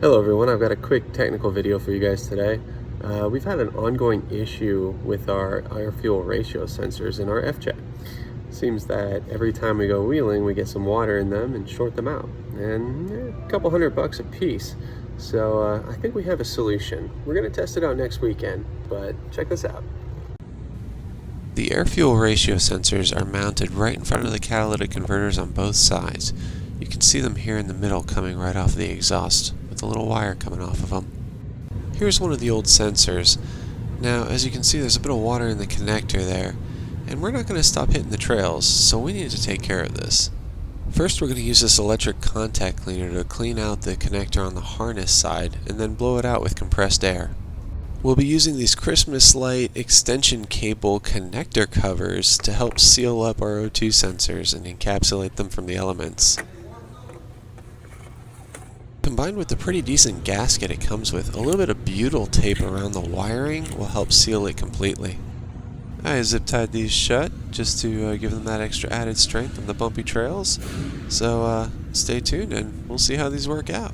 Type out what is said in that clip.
Hello everyone, I've got a quick technical video for you guys today. We've had an ongoing issue with our air-fuel ratio sensors in our F-jet. Seems that every time we go wheeling, we get some water in them and short them out. And a couple $100 a piece. So I think we have a solution. We're going to test it out next weekend, but check this out. The air-fuel ratio sensors are mounted right in front of the catalytic converters on both sides. You can see them here in the middle coming right off the exhaust, with a little wire coming off of them. Here's one of the old sensors. Now, as you can see, there's a bit of water in the connector there, and we're not going to stop hitting the trails, so we need to take care of this. First, we're going to use this electric contact cleaner to clean out the connector on the harness side, and then blow it out with compressed air. We'll be using these Christmas light extension cable connector covers to help seal up our O2 sensors and encapsulate them from the elements. Combined with the pretty decent gasket it comes with, a little bit of butyl tape around the wiring will help seal it completely. I zip tied these shut just to give them that extra added strength on the bumpy trails, so stay tuned and we'll see how these work out.